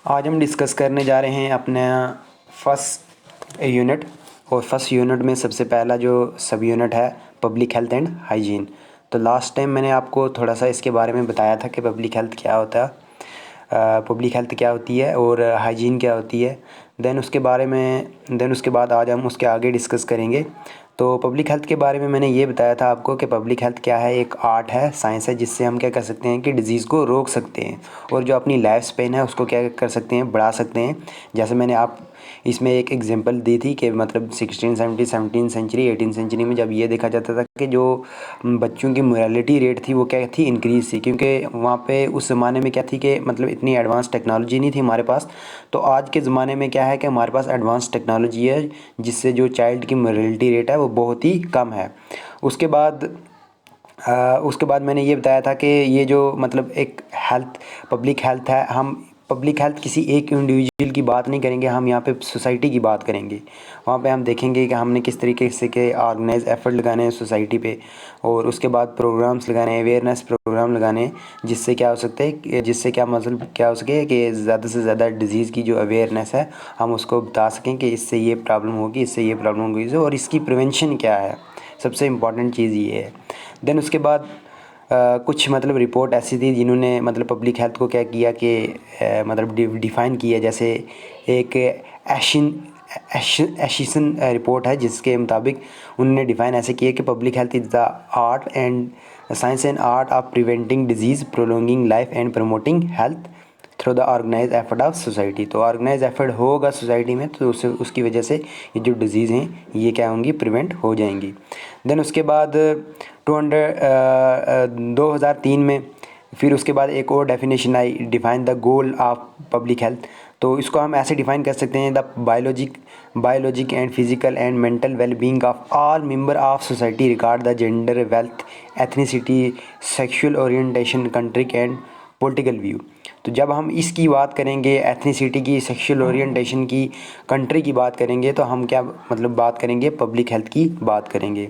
आज हम डिस्कस करने जा रहे हैं अपना फर्स्ट यूनिट। और फर्स्ट यूनिट में सबसे पहला जो सब यूनिट है पब्लिक हेल्थ एंड हाइजीन। तो लास्ट टाइम मैंने आपको थोड़ा सा इसके बारे में बताया था कि पब्लिक हेल्थ क्या होता है, पब्लिक हेल्थ क्या होती है और हाइजीन क्या होती है। देन उसके बाद आज हम उसके आगे डिस्कस करेंगे। तो पब्लिक हेल्थ के बारे में मैंने ये बताया था आपको कि पब्लिक हेल्थ क्या है, एक आर्ट है, साइंस है, जिससे हम क्या कर सकते हैं कि डिजीज़ को रोक सकते हैं और जो अपनी लाइफ स्पेन है उसको क्या कर सकते हैं, बढ़ा सकते हैं। जैसे मैंने आप इसमें एक एग्जांपल दी थी कि मतलब 1670 सेंचुरी 18 सेंचुरी में जब ये देखा जाता था कि जो बच्चों की मोरालिटी रेट थी वो क्या थी, इंक्रीज़ थी, क्योंकि वहाँ पे उस ज़माने में क्या थी कि मतलब इतनी एडवांस टेक्नोलॉजी नहीं थी हमारे पास। तो आज के ज़माने में क्या है कि हमारे पास एडवांस टेक्नोलॉजी है जिससे जो चाइल्ड की मोरालिटी रेट है वो बहुत ही कम है। उसके बाद मैंने ये बताया था कि ये जो मतलब एक पब्लिक हेल्थ है, हम पब्लिक हेल्थ किसी एक इंडिविजुअल की बात नहीं करेंगे, हम यहाँ पे सोसाइटी की बात करेंगे। वहाँ पे हम देखेंगे कि हमने किस तरीके से के ऑर्गेनाइज एफर्ट लगाने हैं सोसाइटी पे, और उसके बाद प्रोग्राम्स लगाने हैं, अवेयरनेस प्रोग्राम लगाने हैं, जिससे क्या हो सकता है, जिससे क्या मतलब क्या हो सके कि ज़्यादा से ज़्यादा डिज़ीज़ की जो अवेयरनेस है हम उसको बता सकें कि इससे ये प्रॉब्लम होगी, इससे ये प्रॉब्लम होगी, और इसकी प्रिवेंशन क्या है। सबसे इम्पॉर्टेंट चीज़ ये है। देन उसके बाद कुछ मतलब रिपोर्ट ऐसी थी जिन्होंने मतलब पब्लिक हेल्थ को क्या किया कि मतलब डिफ़ाइन किया। जैसे एक एशिसन रिपोर्ट है जिसके मुताबिक उन्होंने डिफ़ाइन ऐसे किया कि public health is the art and science and art of preventing disease, prolonging life and promoting health through the organize effort of society. तो ऑर्गेनाइज एफर्ट होगा सोसाइटी में तो उसकी वजह से ये जो डिज़ीज़ हैं ये क्या होंगी, प्रिवेंट हो जाएंगी। देन उसके बाद 2003 में फिर उसके बाद एक और definition I, define the goal of public health. तो इसको हम ऐसे डिफाइन कर सकते हैं, the biologic and physical and mental well being of all member of society regard the gender, wealth, ethnicity, sexual orientation, country and political view. तो जब हम इसकी बात करेंगे, एथनिसिटी की, सेक्सुअल ओरिएंटेशन की, कंट्री की बात करेंगे, तो हम क्या मतलब बात करेंगे, पब्लिक हेल्थ की बात करेंगे।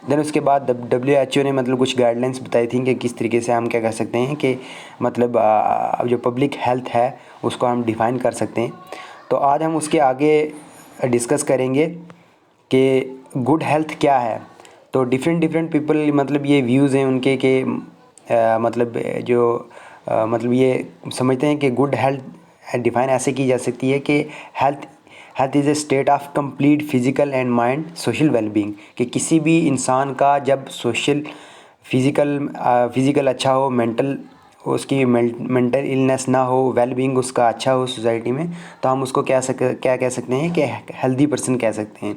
देन उसके बाद WHO ने मतलब कुछ गाइडलाइंस बताई थी कि किस तरीके से हम क्या कर सकते हैं कि मतलब जो पब्लिक हेल्थ है उसको हम डिफ़ाइन कर सकते हैं। तो आज हम उसके आगे डिस्कस करेंगे कि गुड हेल्थ क्या है। तो डिफरेंट पीपल मतलब ये व्यूज़ हैं उनके कि मतलब मतलब ये समझते हैं कि गुड हेल्थ डिफ़ाइन ऐसे की जा सकती है कि health is a state of complete physical and mind social wellbeing, कि किसी भी इंसान का जब फिज़िकल अच्छा हो, उसकी मेंटल इलनेस ना हो, वेलबींग उसका अच्छा हो सोसाइटी में, तो हम उसको क्या कह सकते हैं कि हेल्दी पर्सन कह सकते हैं।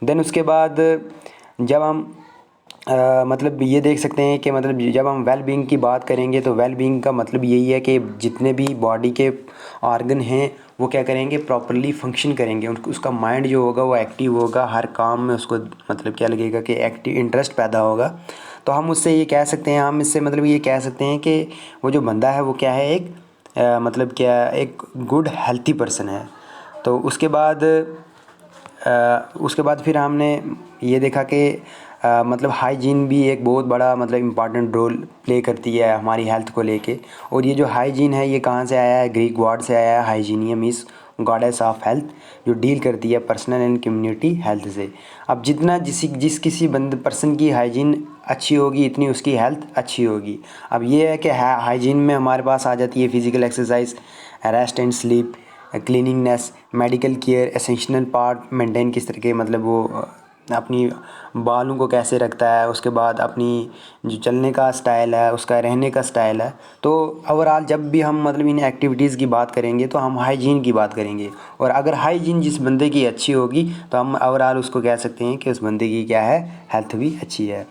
देन उसके बाद जब हम मतलब ये देख सकते हैं कि मतलब जब हम वेल बीइंग की बात करेंगे तो वेल बीइंग का मतलब यही है कि जितने भी बॉडी के ऑर्गन हैं वो क्या करेंगे, प्रॉपरली फंक्शन करेंगे, उसका माइंड जो होगा वो एक्टिव होगा, हर काम में उसको मतलब क्या लगेगा कि एक्टिव इंटरेस्ट पैदा होगा। तो हम उससे ये कह सकते हैं, हम इससे मतलब ये कह सकते हैं कि वो जो बंदा है वो क्या है, एक मतलब क्या एक गुड हेल्थी पर्सन है। तो उसके बाद फिर हमने ये देखा कि मतलब हाइजीन भी एक बहुत बड़ा मतलब इम्पॉर्टेंट रोल प्ले करती है हमारी हेल्थ को लेके। और ये जो हाइजीन है ये कहाँ से आया है, ग्रीक वर्ड से आया है। हाइजीनियम इज़ गॉडेस ऑफ हेल्थ, जो डील करती है पर्सनल एंड कम्युनिटी हेल्थ से। अब जितना जिस किसी पर्सन की हाइजीन अच्छी होगी इतनी उसकी हेल्थ अच्छी होगी। अब ये है कि हाइजीन में हमारे पास आ जाती है physical exercise, rest and sleep, cleaningness, medical care, essential part maintain किस तरह के मतलब वो अपनी बालों को कैसे रखता है, उसके बाद अपनी जो चलने का स्टाइल है, उसका रहने का स्टाइल है। तो ओवरऑल जब भी हम मतलब इन एक्टिविटीज़ की बात करेंगे तो हम हाइजीन की बात करेंगे, और अगर हाइजीन जिस बंदे की अच्छी होगी तो हम ओवरऑल उसको कह सकते हैं कि उस बंदे की क्या है, हेल्थ भी अच्छी है।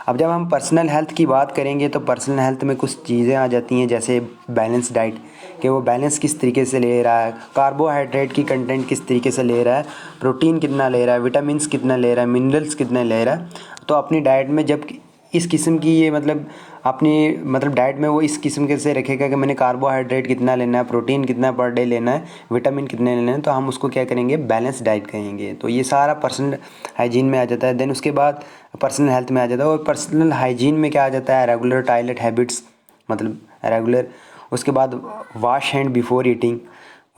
अब जब हम पर्सनल हेल्थ की बात करेंगे तो पर्सनल हेल्थ में कुछ चीज़ें आ जाती हैं, जैसे बैलेंस डाइट, कि वो बैलेंस किस तरीके से ले रहा है, कार्बोहाइड्रेट की कंटेंट किस तरीके से ले रहा है, प्रोटीन कितना ले रहा है, विटामिन्स कितना ले रहा है, मिनरल्स कितने ले रहा है। तो अपनी डाइट में जब इस किस्म की ये मतलब अपनी मतलब डाइट में वो इस किस्म के से रखेगा कि मैंने कार्बोहाइड्रेट कितना लेना है, प्रोटीन कितना पर डे लेना है, विटामिन कितने लेना है, तो हम उसको क्या करेंगे, बैलेंस डाइट कहेंगे। तो ये सारा पर्सनल हाइजीन में आ जाता है। देन उसके बाद पर्सनल हेल्थ में आ जाता है, और पर्सनल हाइजीन में क्या आ जाता है, रेगुलर टॉयलेट हैबिट्स, मतलब रेगुलर। उसके बाद वॉश हैंड बिफोर ईटिंग,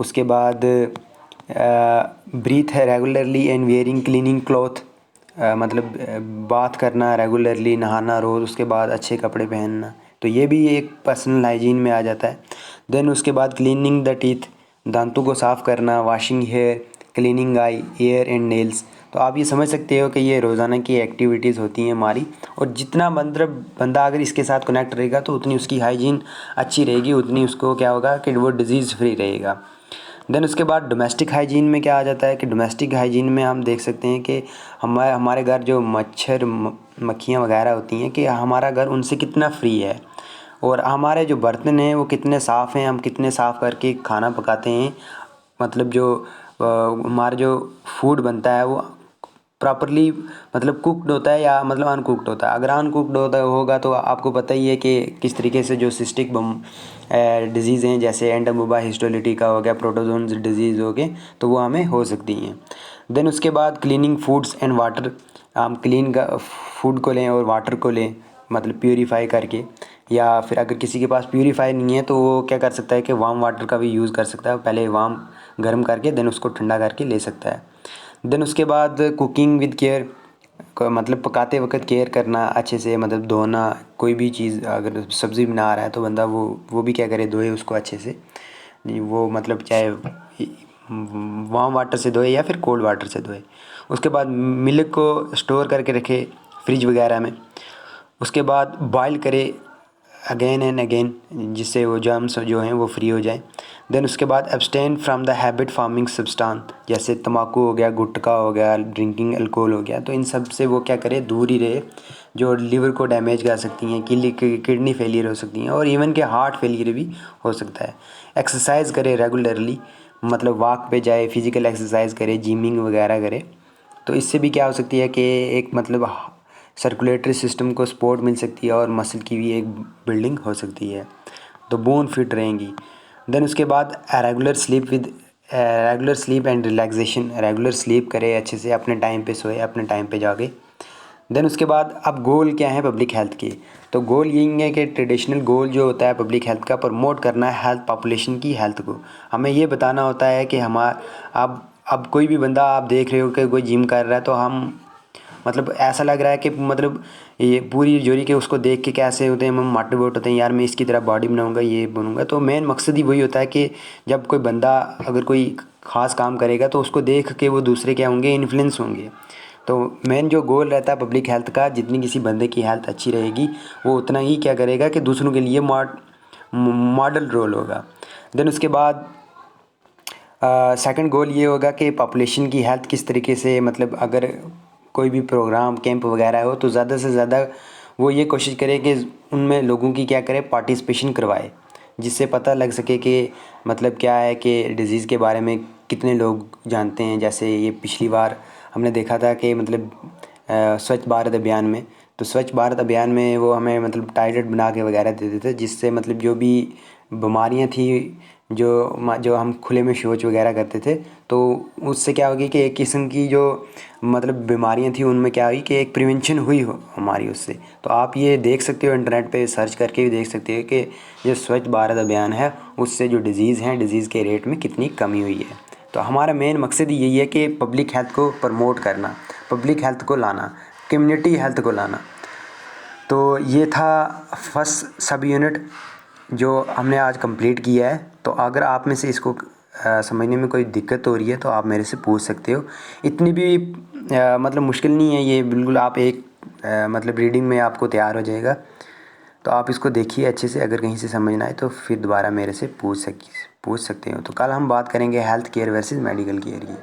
उसके बाद ब्रीथ है regularly and wearing cleaning cloth, मतलब बात करना रेगुलरली, नहाना रोज़, उसके बाद अच्छे कपड़े पहनना, तो ये भी एक पर्सनल हाइजीन में आ जाता है। देन उसके बाद क्लीनिंग द टीथ, दांतों को साफ़ करना, washing hair, cleaning eye ear and nails. तो आप ये समझ सकते हो कि ये रोज़ाना की एक्टिविटीज़ होती हैं हमारी, और जितना मतलब बंदा अगर इसके साथ कनेक्ट रहेगा तो उतनी उसकी हाइजीन अच्छी रहेगी, उतनी उसको क्या होगा कि वो डिज़ीज़ फ्री रहेगा। देन उसके बाद डोमेस्टिक हाइजीन में क्या आ जाता है कि डोमेस्टिक हाइजीन में हम देख सकते हैं कि हमारे घर जो मच्छर मक्खियाँ वगैरह होती हैं कि हमारा घर उनसे कितना फ्री है, और हमारे जो बर्तन हैं वो कितने साफ़ हैं, हम कितने साफ़ करके खाना पकाते हैं, मतलब जो हमारा जो फूड बनता है वो प्रॉपरली मतलब कुक्ड होता है या मतलब अनकुक्ड होता है। अगर अनकुक्ड होता होगा तो आपको पता ही है कि किस तरीके से जो सिस्टिक डिजीज़ हैं जैसे एंटोमोबा हिस्टोलिटिका हो गया, प्रोटोजोन्स डिजीज़ हो गए, तो वो हमें हो सकती हैं। देन उसके बाद क्लीनिंग फूड्स एंड वाटर, हम क्लीन का फूड को लें और वाटर को लें, मतलब प्यूरीफाई करके, या फिर अगर किसी के पास प्यूरीफाई नहीं है तो वो क्या कर सकता है कि वार्म वाटर का भी यूज़ कर सकता है, पहले वार्म गर्म करके देन उसको ठंडा करके ले सकता है। देन उसके बाद कुकिंग विद केयर, मतलब पकाते वक्त केयर करना अच्छे से, मतलब धोना, कोई भी चीज़ अगर सब्ज़ी बना रहा है तो बंदा वो भी क्या करे, धोए उसको अच्छे से, वो मतलब चाहे वार्म वाटर से धोए या फिर कोल्ड वाटर से धोए। उसके बाद मिल्क को स्टोर करके रखे फ्रिज वगैरह में। उसके बाद बॉयल करे अगेन एंड अगेन, जिससे वो जर्म्स जो हैं वो फ्री हो जाए। देन उसके बाद abstain from the habit farming substance, जैसे तम्बाकू हो गया, गुटखा हो गया, ड्रिंकिंग अल्कोहल हो गया, तो इन सब से वो क्या करे, दूर ही रहे, जो लिवर को डैमेज कर सकती हैं, किडनी फेलियर हो सकती हैं, और इवन के हार्ट फेलियर भी हो सकता है। एक्सरसाइज करे रेगुलरली, मतलब वॉक पे जाए, फिज़िकल एक्सरसाइज करे, जिमिंग वगैरह करे, तो इससे भी क्या हो सकती है कि एक मतलब सर्कुलेटरी सिस्टम को सपोर्ट मिल सकती है और मसल की भी एक बिल्डिंग हो सकती है, तो बोन फिट रहेंगी। देन उसके बाद regular sleep and relaxation, regular sleep करे अच्छे से, अपने टाइम पे सोए, अपने टाइम पे जागे। देन उसके बाद अब गोल क्या है पब्लिक हेल्थ के, तो गोल यही है कि ट्रेडिशनल गोल जो होता है पब्लिक हेल्थ का, प्रमोट करना है हेल्थ, पॉपुलेशन की हेल्थ को। हमें ये बताना होता है कि अब कोई भी बंदा आप देख रहे हो कि कोई जिम कर रहा है, तो हम मतलब ऐसा लग रहा है कि मतलब ये पूरी जोरी के उसको देख के कैसे होते हैं, हम मोटिवेट होते हैं, यार मैं इसकी तरह बॉडी बनाऊंगा, ये बनूंगा। तो मेन मकसद ही वही होता है कि जब कोई बंदा अगर कोई ख़ास काम करेगा तो उसको देख के वो दूसरे क्या होंगे, इन्फ्लुएंस होंगे। तो मेन जो गोल रहता है पब्लिक हेल्थ का, जितनी किसी बंदे की हेल्थ अच्छी रहेगी वो उतना ही क्या करेगा कि दूसरों के लिए मॉडल रोल होगा। देन उसके बाद सेकंड गोल ये होगा कि पॉपुलेशन की हेल्थ किस तरीके से, मतलब अगर कोई भी प्रोग्राम कैंप वगैरह हो तो ज़्यादा से ज़्यादा वो ये कोशिश करे कि उनमें लोगों की क्या करे, पार्टिसिपेशन करवाए, जिससे पता लग सके कि मतलब क्या है कि डिज़ीज़ के बारे में कितने लोग जानते हैं। जैसे ये पिछली बार हमने देखा था कि मतलब स्वच्छ भारत अभियान में, तो स्वच्छ भारत अभियान में वो हमें मतलब टारगेट बना के वगैरह देते थे, जिससे मतलब जो भी बीमारियां थी, जो हम खुले में शौच वगैरह करते थे, तो उससे क्या होगी कि एक किस्म की जो मतलब बीमारियां थी उनमें क्या हुई कि एक प्रिवेंशन हुई हो हमारी उससे। तो आप ये देख सकते हो, इंटरनेट पे सर्च करके भी देख सकते हो कि जो स्वच्छ भारत अभियान है उससे जो डिज़ीज़ हैं, डिज़ीज़ के रेट में कितनी कमी हुई है। तो हमारा मेन मकसद यही है कि पब्लिक हेल्थ को प्रमोट करना, पब्लिक हेल्थ को लाना, कम्युनिटी हेल्थ को लाना। तो ये था फर्स्ट सब यूनिट जो हमने आज कंप्लीट किया है। तो अगर आप में से इसको समझने में कोई दिक्कत हो रही है तो आप मेरे से पूछ सकते हो। इतनी भी मतलब मुश्किल नहीं है ये, बिल्कुल आप एक मतलब रीडिंग में आपको तैयार हो जाएगा। तो आप इसको देखिए अच्छे से, अगर कहीं से समझ ना आए तो फिर दोबारा मेरे से पूछ सकते हो। तो कल हम बात करेंगे health care versus medical care की।